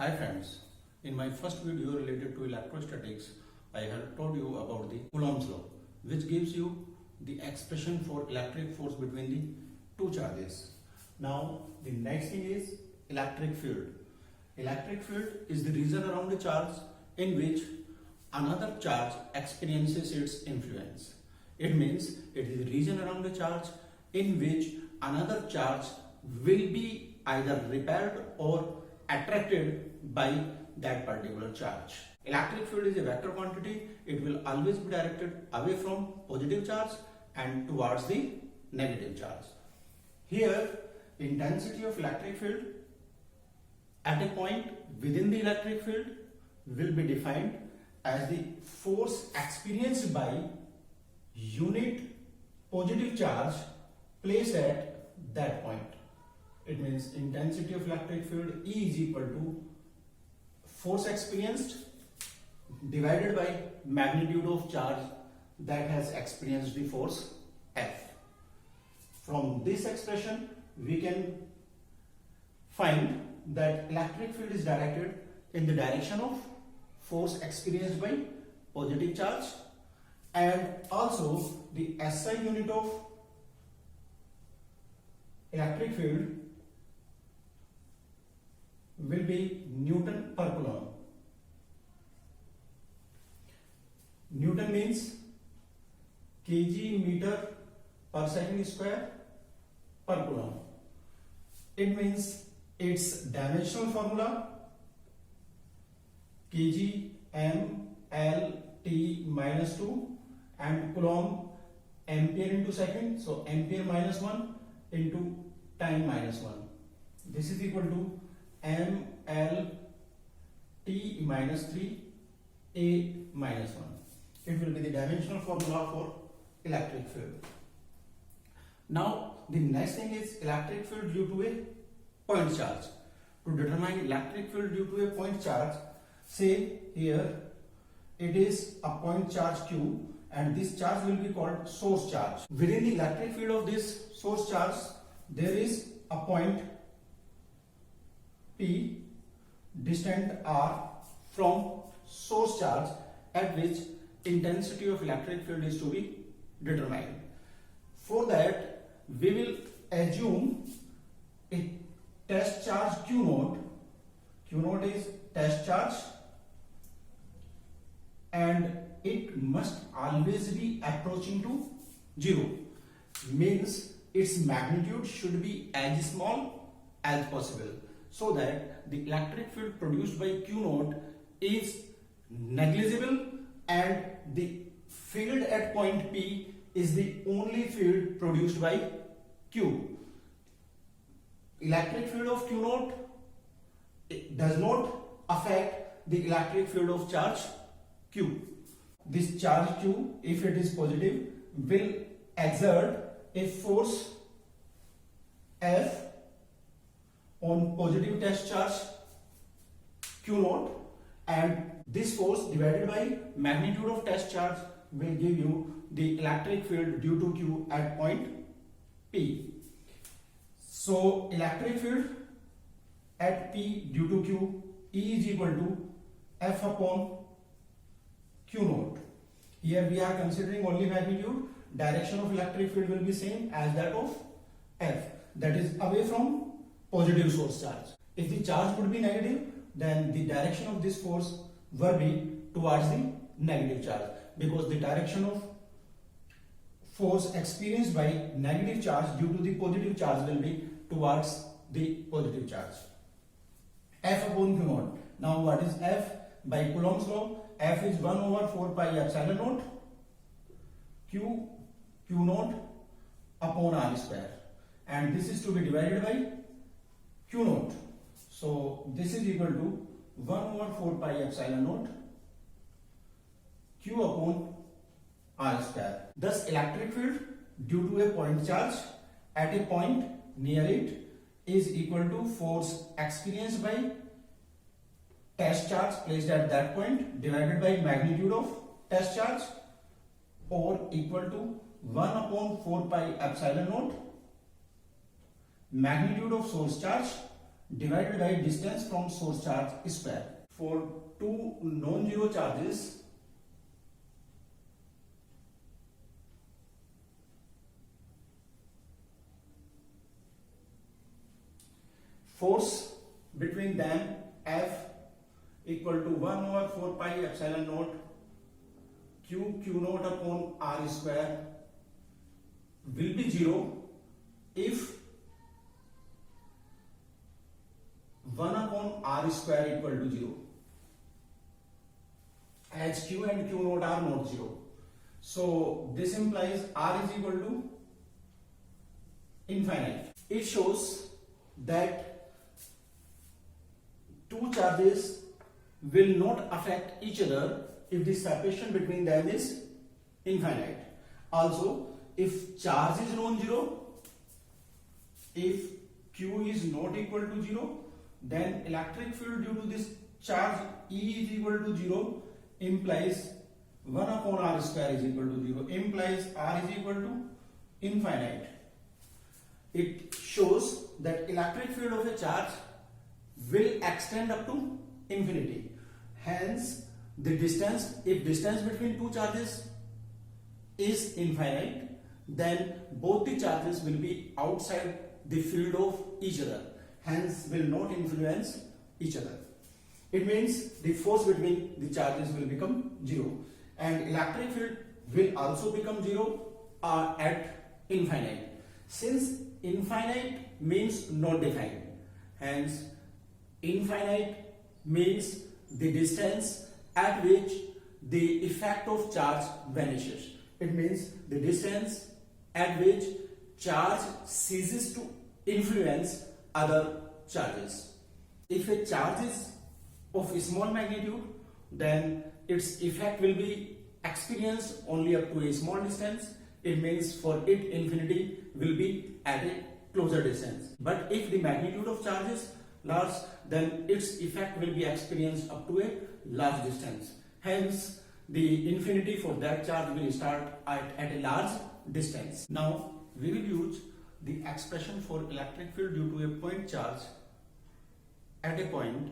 Hi friends, in my first video related to electrostatics, I have told you about the Coulomb's law, which gives you the expression for electric force between the two charges. Now the next thing is electric field. Electric field is the region around a charge in which another charge experiences its influence. It means it is a region around a charge in which another charge will be either repelled or attracted by that particular charge. Electric field is a vector quantity. It will always be directed away from positive charge and towards the negative charge. Here, intensity of electric field at a point within the electric field will be defined as the force experienced by unit positive charge placed at that point. It means intensity of electric field E is equal to force experienced divided by magnitude of charge that has experienced the force F. From this expression we can find that electric field is directed in the direction of force experienced by positive charge, and also the SI unit of electric field will be Newton per Coulomb. Newton means kg meter per second square per Coulomb. It means its dimensional formula kg m l t minus 2 and Coulomb ampere into second, so ampere minus 1 into time minus 1. This is equal to m l t minus 3 a minus 1. It will be the dimensional formula for electric field. Now the next thing is electric field due to a point charge. To determine electric field due to a point charge, say here it is a point charge Q and this charge will be called source charge. Within the electric field of this source charge there is a point P distant r from source charge at which intensity of electric field is to be determined. For that we will assume a test charge Q naught. Q naught is test charge and it must always be approaching to 0. Means its magnitude should be as small as possible, so that the electric field produced by Q naught is negligible and the field at point P is the only field produced by Q. Electric field of Q naught does not affect the electric field of charge Q. This charge Q, if it is positive, will exert a force F on positive test charge Q naught, and this force divided by magnitude of test charge will give you the electric field due to Q at point P. So electric field at P due to Q E is equal to F upon Q naught. Here we are considering only magnitude. Direction of electric field will be same as that of F, that is away from positive source charge. If the charge would be negative, then the direction of this force will be towards the negative charge, because the direction of force experienced by negative charge due to the positive charge will be towards the positive charge. F upon Q naught. Now what is F? By Coulomb's law, F is 1 over 4 pi epsilon naught Q naught upon R square, and this is to be divided by Q naught. So this is equal to 1 over 4 pi epsilon naught Q upon R square. Thus electric field due to a point charge at a point near it is equal to force experienced by test charge placed at that point divided by magnitude of test charge, or equal to 1 upon 4 pi epsilon naught magnitude of source charge divided by distance from source charge square. For two non-zero charges, force between them F equal to 1 over 4 pi epsilon naught q naught upon r square will be 0 if 1 upon r square equal to 0, as q and q naught are not 0. So this implies r is equal to infinite. It shows that two charges will not affect each other if the separation between them is infinite. Also, if charge is non-zero, if q is not equal to 0, then electric field due to this charge E is equal to 0 implies 1 upon r square is equal to 0, implies r is equal to infinite. It shows that electric field of a charge will extend up to infinity. Hence, the distance, if distance between two charges is infinite, then both the charges will be outside the field of each other, hence will not influence each other. It means the force between the charges will become 0 and electric field will also become 0 at infinite. Since infinite means not defined, hence infinite means the distance at which the effect of charge vanishes. It means the distance at which charge ceases to influence other charges. If a charge is of a small magnitude, then its effect will be experienced only up to a small distance. It means for it infinity will be at a closer distance. But if the magnitude of charge is large, then its effect will be experienced up to a large distance. Hence, the infinity for that charge will start at a large distance. Now, we will use the expression for electric field due to a point charge at a point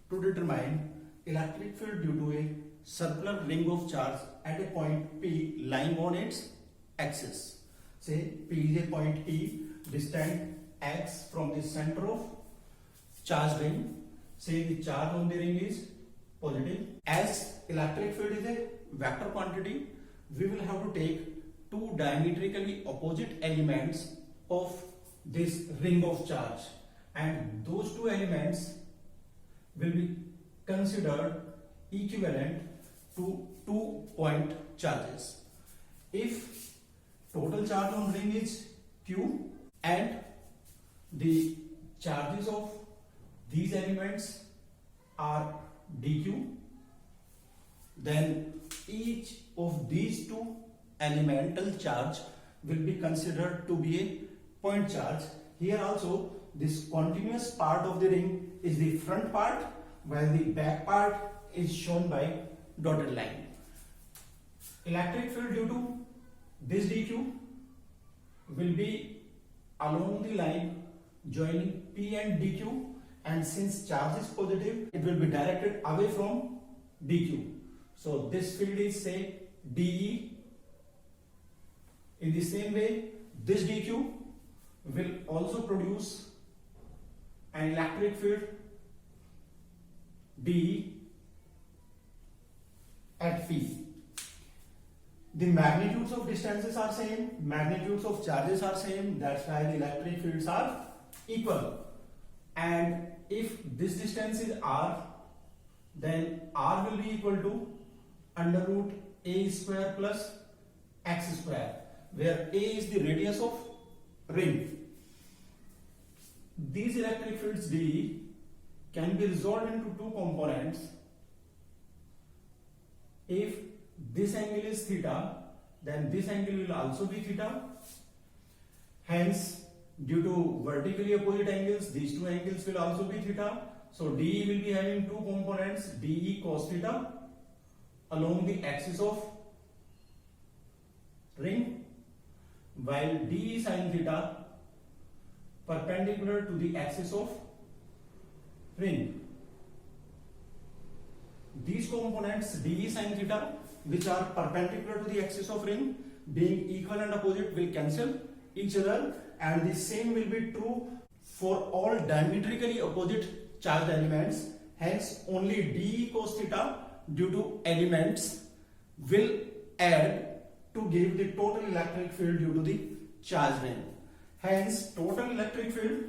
to determine electric field due to a circular ring of charge at a point P lying on its axis. Say P is a point E distant x from the center of charge ring. Say the charge on the ring is positive. As electric field is a vector quantity, we will have to take two diametrically opposite elements of this ring of charge, and those two elements will be considered equivalent to 2 point charges. If total charge on ring is Q and the charges of these elements are dq, then each of these two elemental charge will be considered to be a point charge. Here also, this continuous part of the ring is the front part, while the back part is shown by dotted line. Electric field due to this dq will be along the line joining P and dq, and since charge is positive, it will be directed away from dq. So this field is say dE. In the same way, this dq will also produce an electric field dE at P. The magnitudes of distances are same, magnitudes of charges are same, that's why the electric fields are equal. And if this distance is r, then r will be equal to under root a square plus x square, where a is the radius of ring. These electric fields dE can be resolved into two components. If this angle is theta, then this angle will also be theta. Hence, due to vertically opposite angles, these two angles will also be theta. So dE will be having two components, dE cos theta along the axis of ring, while dE sin theta perpendicular to the axis of ring. These components dE sin theta, which are perpendicular to the axis of ring, being equal and opposite, will cancel each other, and the same will be true for all diametrically opposite charged elements. Hence, only dE cos theta due to elements will add to give the total electric field due to the charged ring. Hence, total electric field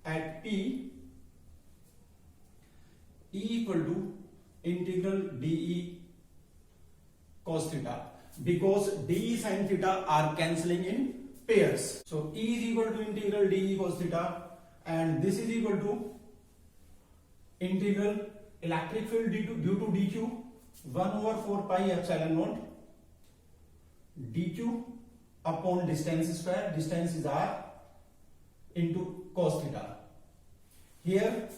at P E equal to integral dE cos theta, because dE sin theta are cancelling in pairs. So E is equal to integral dE cos theta, and this is equal to integral electric field due to dQ 1 over 4 pi epsilon naught dQ upon distance square, distance is r, into cos theta. Here,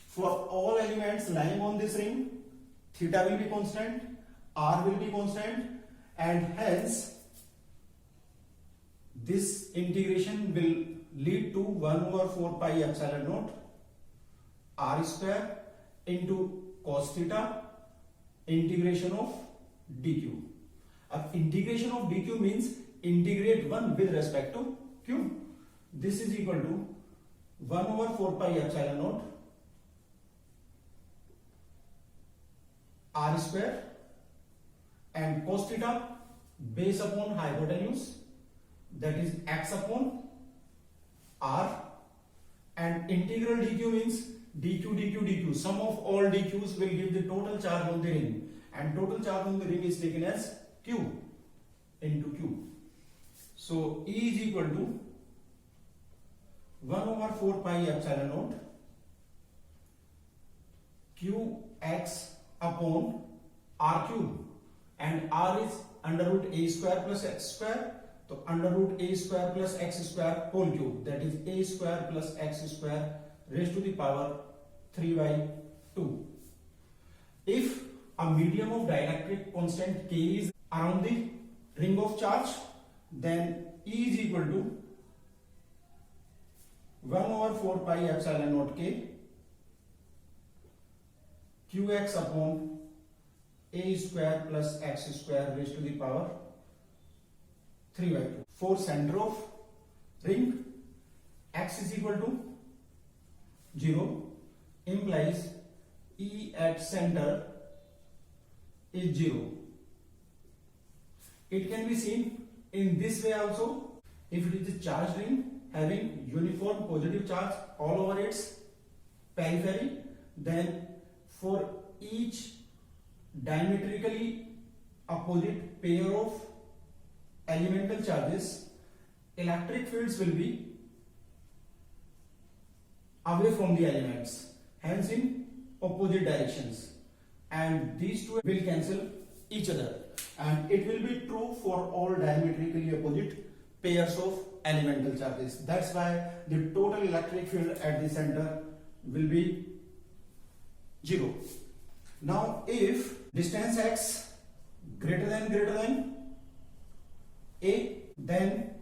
for all elements lying on this ring, theta will be constant, r will be constant, and hence this integration will lead to 1 over 4 pi epsilon naught r square into cos theta integration of dq. Integration of dq means integrate 1 with respect to q. This is equal to 1 over 4 pi epsilon naught r square and cos theta base upon hypotenuse, that is x upon r, and integral dq means dq, sum of all dq's will give the total charge on the ring, and total charge on the ring is taken as q into q. So E is equal to 1 over 4 pi epsilon naught qx upon r cube, and r is under root a square plus x square, so under root a square plus x square whole cube, that is a square plus x square raised to the power 3 by 2. If a medium of dielectric constant k is around the ring of charge, then E is equal to 1 over 4 pi epsilon naught k qx upon a square plus x square raised to the power 3 by 2. For center of ring, x is equal to 0 implies E at center is 0. It can be seen in this way also. If it is a charged ring having uniform positive charge all over its periphery, then for each diametrically opposite pair of elemental charges, electric fields will be away from the elements, hence in opposite directions, and these two will cancel each other, and it will be true for all diametrically opposite pairs of elemental charges. That's why the total electric field at the center will be 0. Now if distance x greater than a, then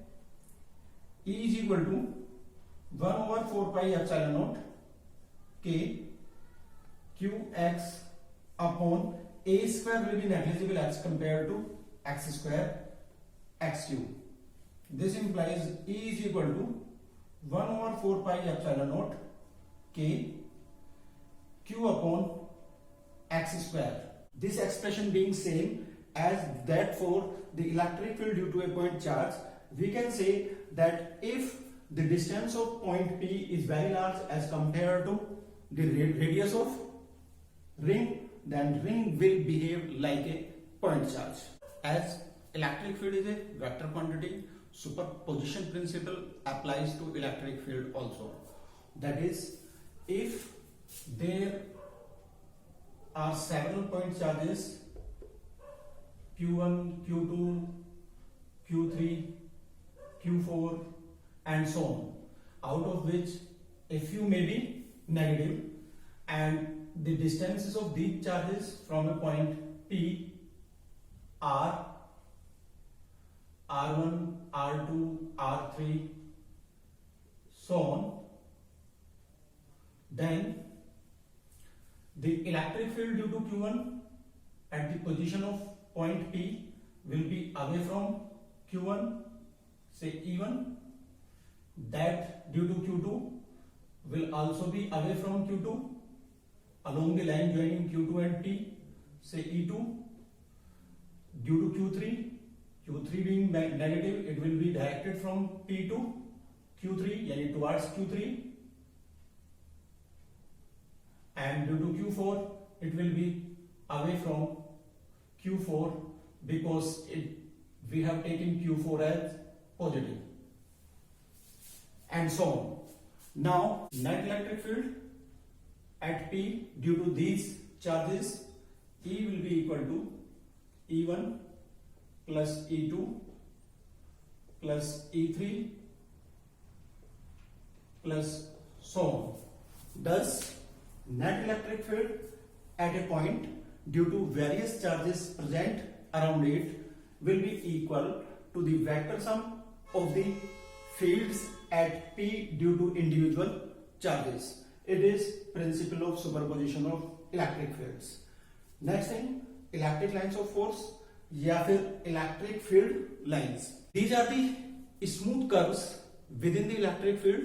E is equal to 1 over 4 pi epsilon naught k qx upon a square will be negligible as compared to x square x cube. This implies E is equal to 1 over 4 pi epsilon naught k q upon x square. This expression being same as that for the electric field due to a point charge, we can say that if the distance of point P is very large as compared to the radius of ring, then ring will behave like a point charge. As electric field is a vector quantity, superposition principle applies to electric field also. That is, if there are several point charges Q1, Q2, Q3, Q4 and so on, out of which a few may be negative, and the distances of these charges from a point P are R1, R2, R3, so on. Then the electric field due to Q1 at the position of point P will be away from Q1, say E1. That due to Q2 will also be away from Q2 along the line joining Q2 and P, say E2. Due to Q3 being negative, it will be directed from P to Q3, yani towards Q3. And due to Q4, it will be away from Q4 because we have taken Q4 as positive. And so on. Now, net electric field at P due to these charges, E will be equal to E1 plus E2 plus E3 plus so on. Thus, net electric field at a point due to various charges present around it will be equal to the vector sum of the fields at P due to individual charges. It is principle of superposition of electric fields. Next thing, electric lines of force या फिर electric field lines. These are the smooth curves within the electric field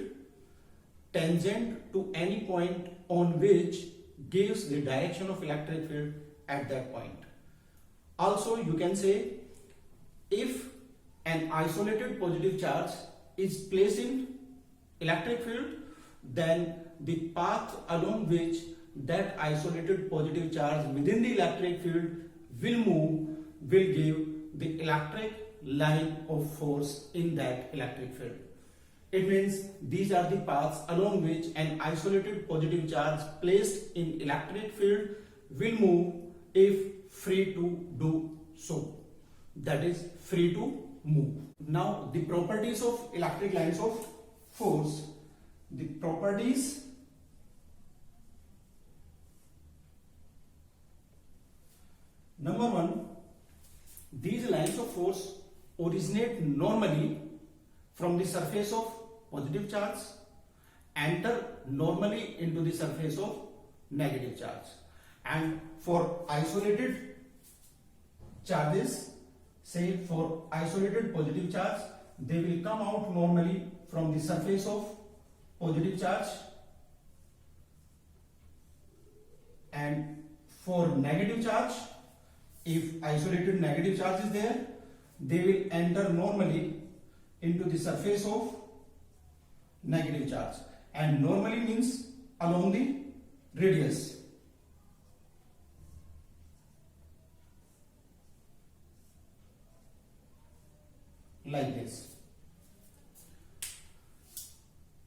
tangent to any point on which gives the direction of electric field at that point. Also, you can say if an isolated positive charge is placed in electric field, then the path along which that isolated positive charge within the electric field will move will give the electric line of force in that electric field. It means these are the paths along which an isolated positive charge placed in electric field will move if free to do so. That is free to move. Now the properties of electric lines of force. The properties number one, these lines of force originate normally from the surface of positive charge, enter normally into the surface of negative charge, and for isolated charges, say for isolated positive charge, they will come out normally from the surface of positive charge, and for negative charge, if isolated negative charge is there, they will enter normally into the surface of negative charge, and normally means along the radius. Like this.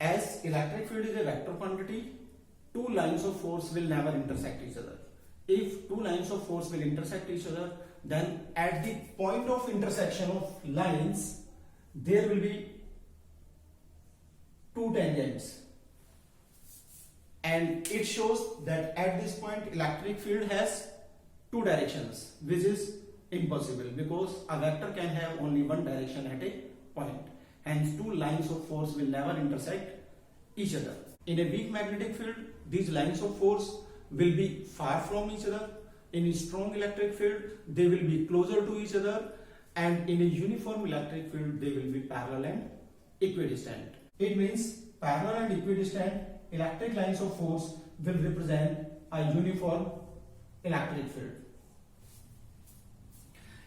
As electric field is a vector quantity, two lines of force will never intersect each other. If two lines of force will intersect each other, then at the point of intersection of lines, there will be two tangents. And it shows that at this point, electric field has two directions, which is impossible because a vector can have only one direction at a point. Hence, two lines of force will never intersect each other. In a weak magnetic field, these lines of force will be far from each other. In a strong electric field, they will be closer to each other, and in a uniform electric field, they will be parallel and equidistant. It means parallel and equidistant electric lines of force will represent a uniform electric field.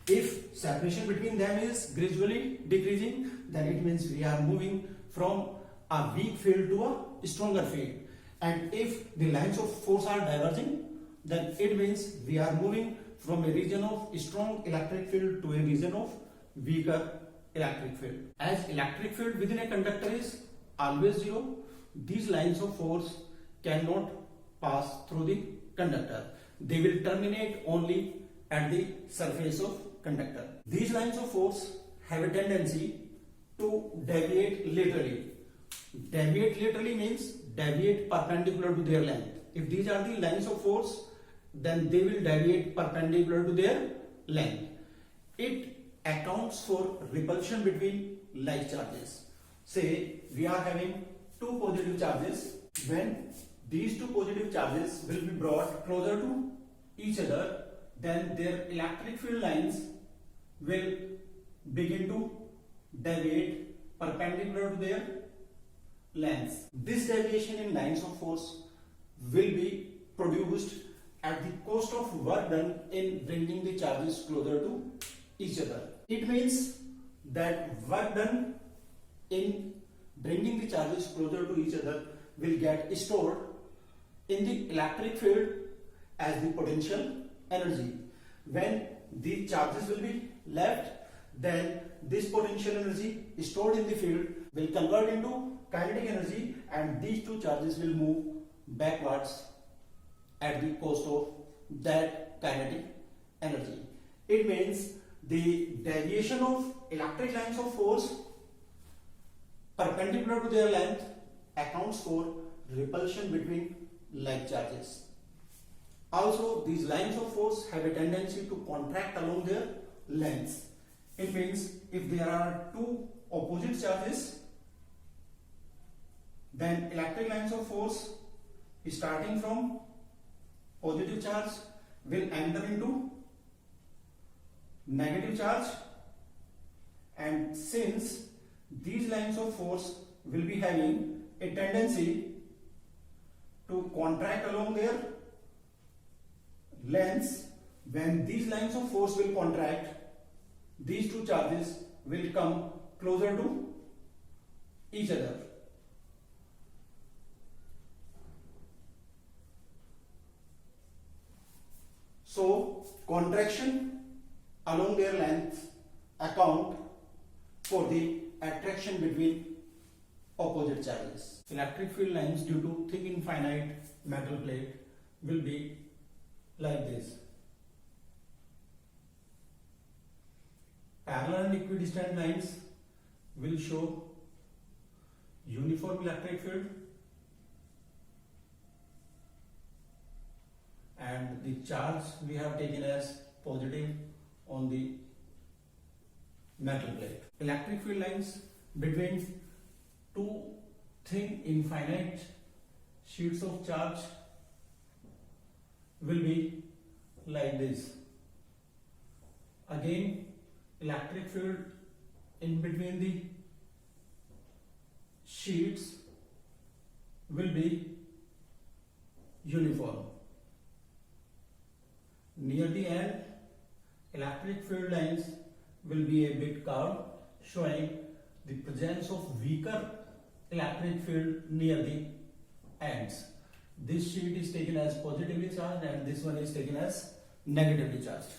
If separation between them is gradually decreasing, then it means we are moving from a weak field to a stronger field. And if the lines of force are diverging, then it means we are moving from a region of strong electric field to a region of weaker electric field. As electric field within a conductor is always zero, these lines of force cannot pass through the conductor. They will terminate only at the surface of conductor. These lines of force have a tendency to deviate laterally. Deviate laterally means deviate perpendicular to their length. If these are the lines of force, then they will deviate perpendicular to their length. It accounts for repulsion between like charges. Say we are having two positive charges. When these two positive charges will be brought closer to each other, then their electric field lines will begin to deviate perpendicular to their lengths. This deviation in lines of force will be produced at the cost of work done in bringing the charges closer to each other. It means that work done in bringing the charges closer to each other will get stored in the electric field as the potential energy. When the charges will be left, then this potential energy stored in the field will convert into kinetic energy, and these two charges will move backwards at the cost of that kinetic energy. It means the deviation of electric lines of force perpendicular to their length accounts for repulsion between like charges. Also, these lines of force have a tendency to contract along their lengths. It means if there are two opposite charges, then electric lines of force starting from positive charge will enter into negative charge, and since these lines of force will be having a tendency to contract along their lengths, when these lines of force will contract, these two charges will come closer to each other. So, contraction along their lengths account for the attraction between opposite charges. Electric field lines due to thick infinite metal plate will be like this. Parallel and equidistant lines will show uniform electric field, and the charge we have taken as positive on the metal plate. Electric field lines between two thin infinite sheets of charge will be like this. Again, electric field in between the sheets will be uniform. Near the end, electric field lines will be a bit curved, showing the presence of weaker electric field near the ends. This sheet is taken as positively charged and this one is taken as negatively charged.